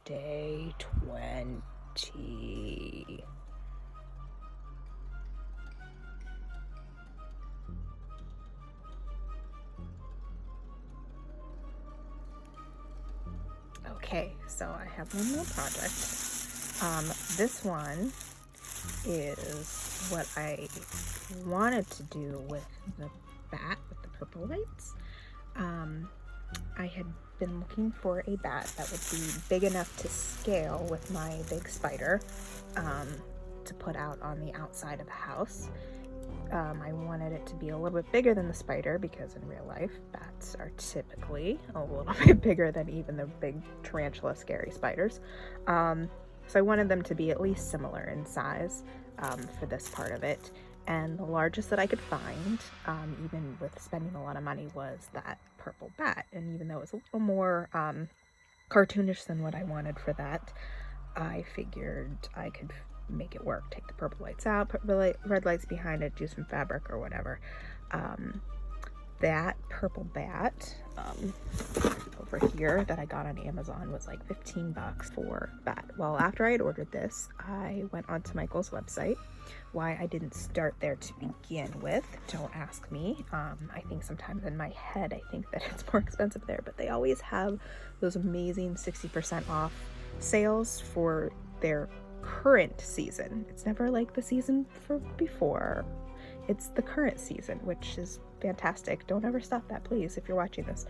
day 20. Okay, so I have one more project. This one is what I wanted to do with the bat with the purple lights. I had been looking for a bat that would be big enough to scale with my big spider to put out on the outside of the house. I wanted it to be a little bit bigger than the spider because in real life, bats are typically a little bit bigger than even the big tarantula scary spiders. So I wanted them to be at least similar in size for this part of it. And the largest that I could find, even with spending a lot of money, was that purple bat. And even though it was a little more cartoonish than what I wanted for that, I figured I could make it work. Take the purple lights out, put red lights behind it, do some fabric or whatever. That purple bat over here that I got on Amazon was like $15 for bat. Well, after I had ordered this, I went onto Michael's website. Why I didn't start there to begin with, don't ask me. I think sometimes in my head I think that it's more expensive there, but they always have those amazing 60% off sales for their current season. It's never like the season for before. It's the current season, which is fantastic. Don't ever stop that, please, if you're watching this.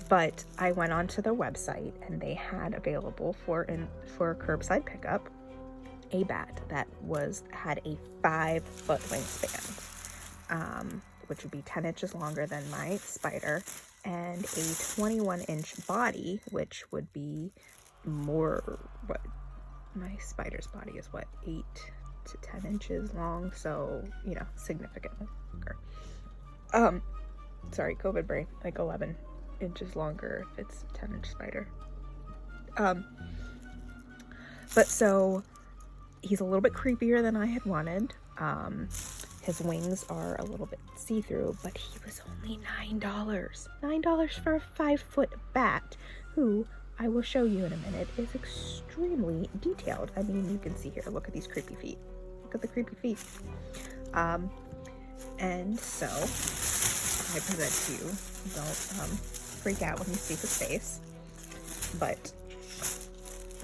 But I went onto their website and they had available for curbside pickup a bat that had a 5-foot wingspan, which would be 10 inches longer than my spider, and a 21-inch body, which would be more, what my spider's body is, 8 to 10 inches long, so significantly longer. Sorry, COVID brain, like 11 inches longer if it's a 10-inch spider. But so he's a little bit creepier than I had wanted. His wings are a little bit see-through, but he was only $9. $9 for a 5-foot bat, who I will show you in a minute is extremely detailed. I mean, you can see here, look at these creepy feet. Look at the creepy feet. And so I present to you, don't freak out when you see his face, but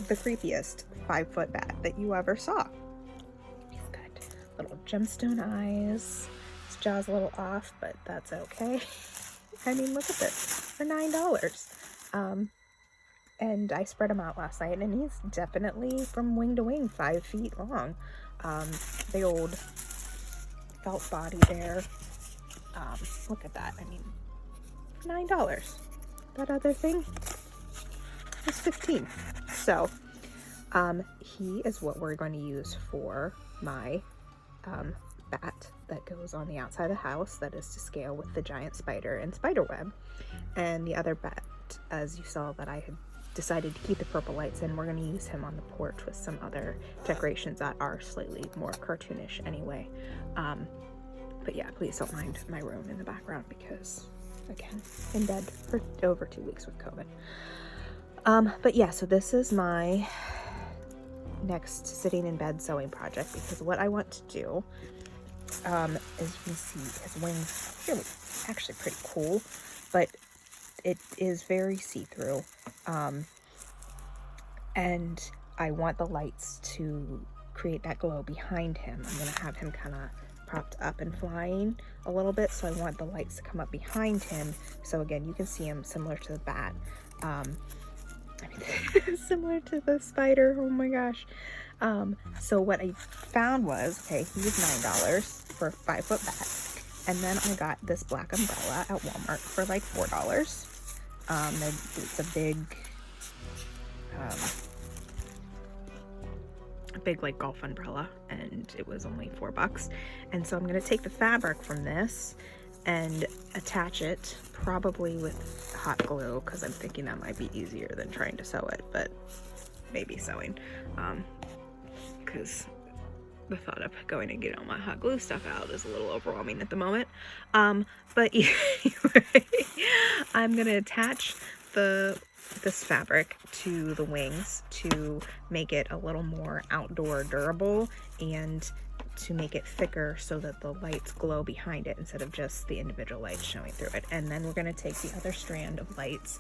the creepiest 5-foot bat that you ever saw. He's got little gemstone eyes. His jaw's a little off, but that's okay. I mean, look at this for $9. And I spread him out last night, and he's definitely from wing to wing 5 feet long. The old felt body there. Look at that. I mean, $9. That other thing was $15. So, he is what we're going to use for my bat that goes on the outside of the house that is to scale with the giant spider and spider web. And the other bat, as you saw, that I had decided to keep the purple lights in, we're going to use him on the porch with some other decorations that are slightly more cartoonish anyway. But yeah, please don't mind my room in the background because, again, in bed for over 2 weeks with COVID. But yeah, so this is my next sitting in bed sewing project, because what I want to do, as you can see, his wings are really actually pretty cool, but it is very see-through. And I want the lights to create that glow behind him. I'm going to have him kind of propped up and flying a little bit, so I want the lights to come up behind him. So again, you can see him similar to the bat. Similar to the spider. Oh my gosh. So what I found was, okay, he was $9 for a 5-foot bat. And then I got this black umbrella at Walmart for like $4. It's a big like golf umbrella, and it was only $4. And so I'm going to take the fabric from this and attach it probably with hot glue, because I'm thinking that might be easier than trying to sew it, but maybe sewing, because the thought of going and getting all my hot glue stuff out is a little overwhelming at the moment. But anyway, I'm gonna attach the this fabric to the wings to make it a little more outdoor durable and to make it thicker so that the lights glow behind it instead of just the individual lights showing through it. And then we're going to take the other strand of lights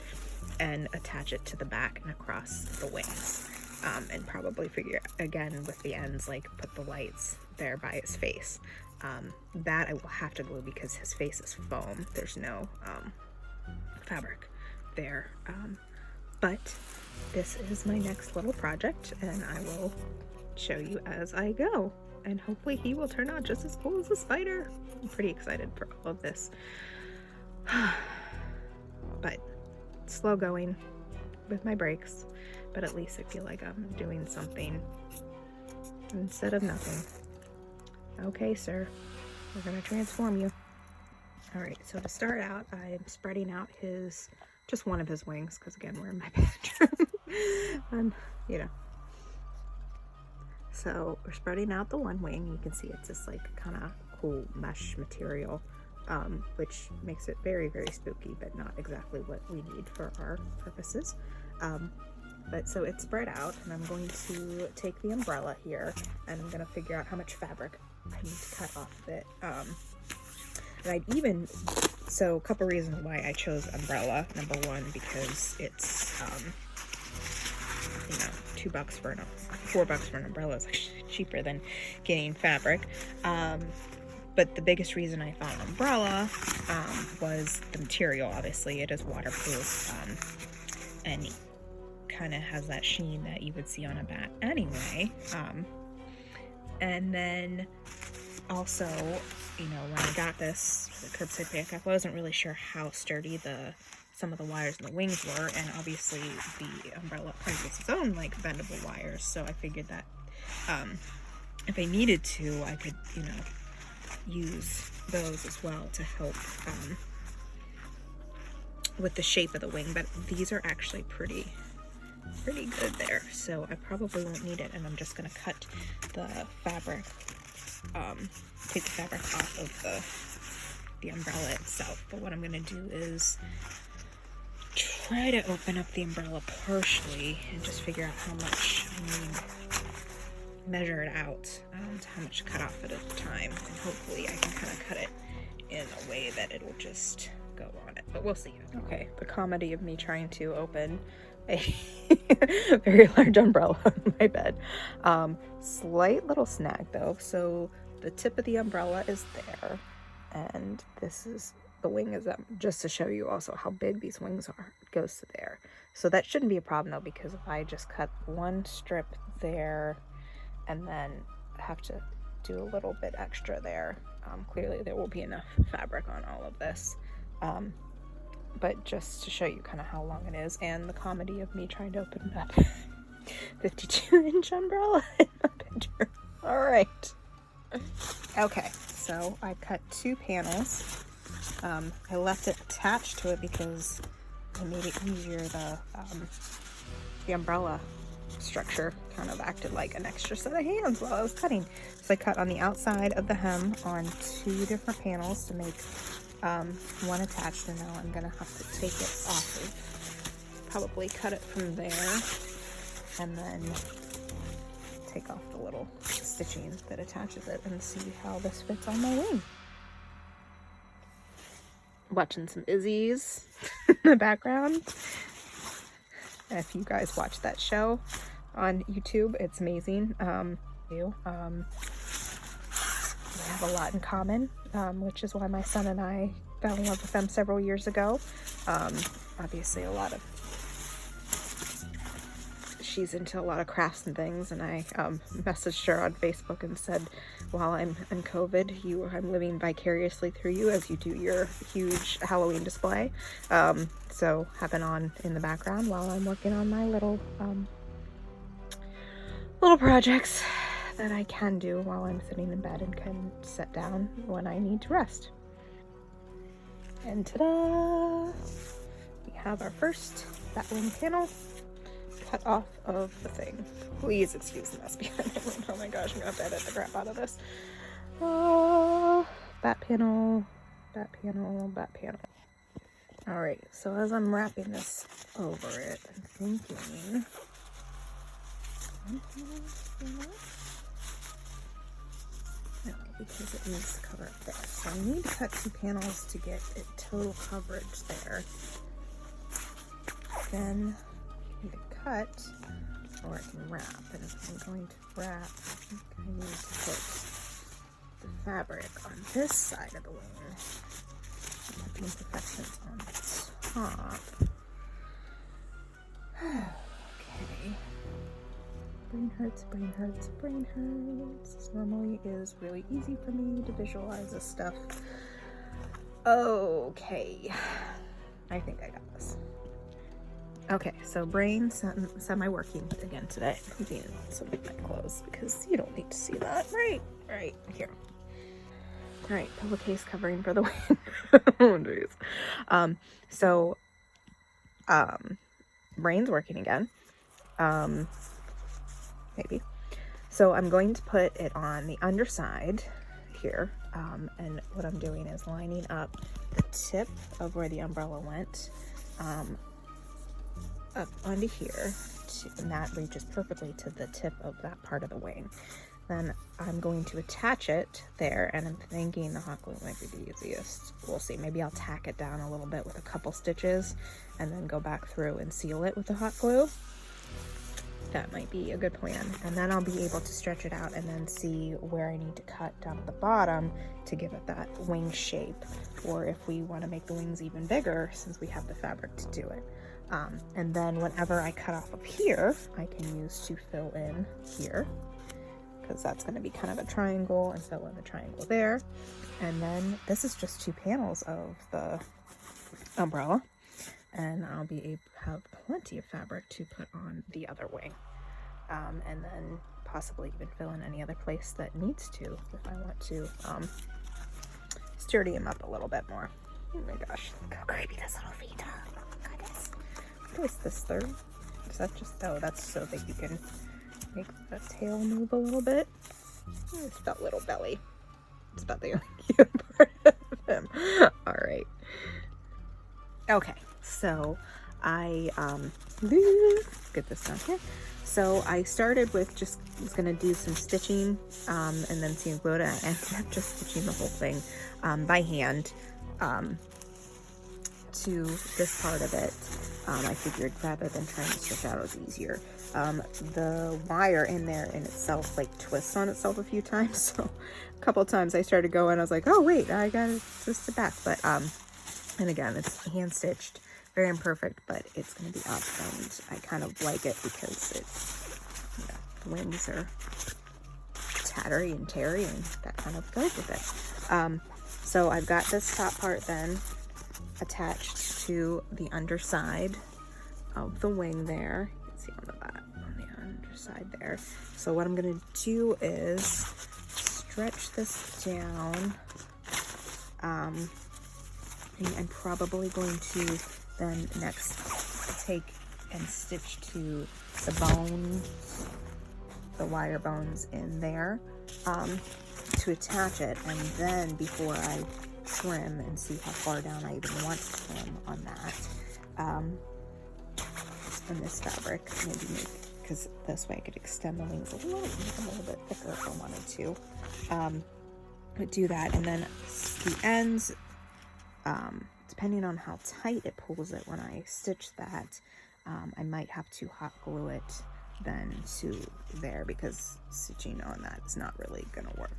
and attach it to the back and across the wings. And probably figure, again, with the ends, like put the lights there by his face. That I will have to glue because his face is foam. There's no fabric there. But this is my next little project, and I will show you as I go. And hopefully he will turn out just as cool as the spider. I'm pretty excited for all of this. But slow going with my breaks, but at least I feel like I'm doing something instead of nothing. Okay, sir, we're gonna transform you. All right, so to start out, I'm spreading out just one of his wings, because again, we're in my bedroom. You know. So we're spreading out the one wing. You can see it's this like kind of cool mesh material, which makes it very, very spooky, but not exactly what we need for our purposes. But so it's spread out, and I'm going to take the umbrella here, and I'm going to figure out how much fabric I need to cut off of it. And so a couple reasons why I chose umbrella. Number one, because it's, you know, $4 for an umbrella is actually cheaper than getting fabric. But the biggest reason I found umbrella was the material. Obviously, it is waterproof, and kind of has that sheen that you would see on a bat anyway. And then also, you know, when I got this for the curbside pickup, I wasn't really sure how sturdy some of the wires in the wings were, and obviously the umbrella comes with its own like bendable wires, so I figured that if I needed to, I could, you know, use those as well to help with the shape of the wing. But these are actually pretty good there, so I probably won't need it, and I'm just going to cut the fabric, take the fabric off of the umbrella itself. But what I'm going to do is try to open up the umbrella partially and just figure out how much I need, measure it out to how much to cut off at a time, and hopefully I can kind of cut it in a way that it'll just go on it, but we'll see. Okay, the comedy of me trying to open a very large umbrella on my bed. Slight little snag though, so the tip of the umbrella is there, and the wing is up, just to show you also how big these wings are. It goes to there, so that shouldn't be a problem though, because if I just cut one strip there and then have to do a little bit extra there, clearly there will be enough fabric on all of this. But just to show you kind of how long it is, and the comedy of me trying to open up 52-inch umbrella in my bedroom. All right. Okay, so I cut 2 panels. I left it attached to it because it made it easier. The umbrella structure kind of acted like an extra set of hands while I was cutting. So I cut on the outside of the hem on 2 different panels to make one attached, and now I'm gonna have to take it off of, probably cut it from there, and then take off the little stitching that attaches it, and see how this fits on my wing. Watching some Izzy's in the background. If you guys watch that show on YouTube, it's amazing. We have a lot in common, which is why my son and I fell in love with them several years ago. Obviously she's into a lot of crafts and things, and I messaged her on Facebook and said, while I'm in COVID, I'm living vicariously through you as you do your huge Halloween display. So have it on in the background while I'm working on my little projects that I can do while I'm sitting in bed and can sit down when I need to rest. And ta-da! We have our first batwing panel cut off of the thing. Please excuse the mess behind the room. Oh my gosh, I'm gonna have to edit the crap out of this. Bat panel, bat panel, bat panel. All right, so as I'm wrapping this over it, I'm thinking, no, because it needs to cover up there. So I need to cut 2 panels to get it total coverage there. Then I need to cut, or I can wrap. And if I'm going to wrap, I think I need to put the fabric on this side of the wing. Put the imperfections on the top. Okay. Brain hurts, brain hurts, brain hurts. This normally is really easy for me to visualize this stuff. Okay. I think I got this. Okay, so brain semi-working again today. I'm being so big my clothes because you don't need to see that. Right here. All right, pillowcase covering for the wing. Oh, geez. Brain's working again. Maybe. So I'm going to put it on the underside here. And what I'm doing is lining up the tip of where the umbrella went up onto here, and that reaches perfectly to the tip of that part of the wing. Then I'm going to attach it there, and I'm thinking the hot glue might be the easiest. We'll see. Maybe I'll tack it down a little bit with a couple stitches and then go back through and seal it with the hot glue. That might be a good plan. And then I'll be able to stretch it out and then see where I need to cut down at the bottom to give it that wing shape, or if we want to make the wings even bigger since we have the fabric to do it. And then whatever I cut off of here, I can use to fill in here, because that's going to be kind of a triangle, and fill in the triangle there. And then this is just 2 panels of the umbrella, and I'll be able to have plenty of fabric to put on the other wing. And then possibly even fill in any other place that needs to, if I want to sturdy them up a little bit more. Oh my gosh, look how creepy this little feet are. What is this third? Is that just, oh, that's so that you can make the tail move a little bit. It's that little belly. It's about the only cute part of him. All right. Okay, so I get this down here. So I started with was gonna do some stitching and then seam glue it. I ended up just stitching the whole thing by hand to this part of it. I figured rather than trying to stretch out, it was easier. The wire in there in itself like twists on itself a few times, so a couple times I started going, I was like, oh wait, I gotta twist it back. But and again, it's hand stitched, very imperfect, but it's gonna be up, and I kind of like it because it's, the wings are tattery and teary, and that kind of goes with it. So I've got this top part then attached to the underside of the wing there. You can see on the underside there. So what I'm going to do is stretch this down. And I'm probably going to then next take and stitch to the bones, the wire bones in there, to attach it, and then before I trim and see how far down I even want to trim on that, in this fabric, maybe make, because this way I could extend the wings a little bit thicker if I wanted to. But do that, and then the ends, depending on how tight it pulls it when I stitch that, I might have to hot glue it then to there, because stitching on that is not really gonna work.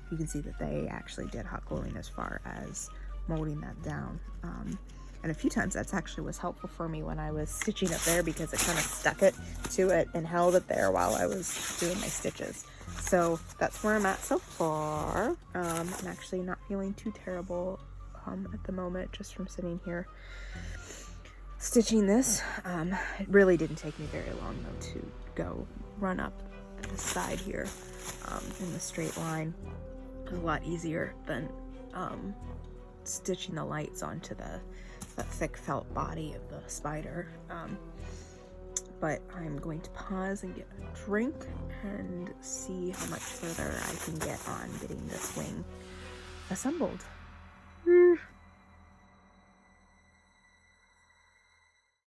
You can see that they actually did hot gluing as far as molding that down, and a few times that's actually was helpful for me when I was stitching it there, because it kind of stuck it to it and held it there while I was doing my stitches. So that's where I'm at so far. I'm actually not feeling too terrible at the moment, just from sitting here stitching this. It really didn't take me very long though to go run up the side here in the straight line. It was a lot easier than stitching the lights onto that thick felt body of the spider. But I'm going to pause and get a drink and see how much further I can get on getting this wing assembled.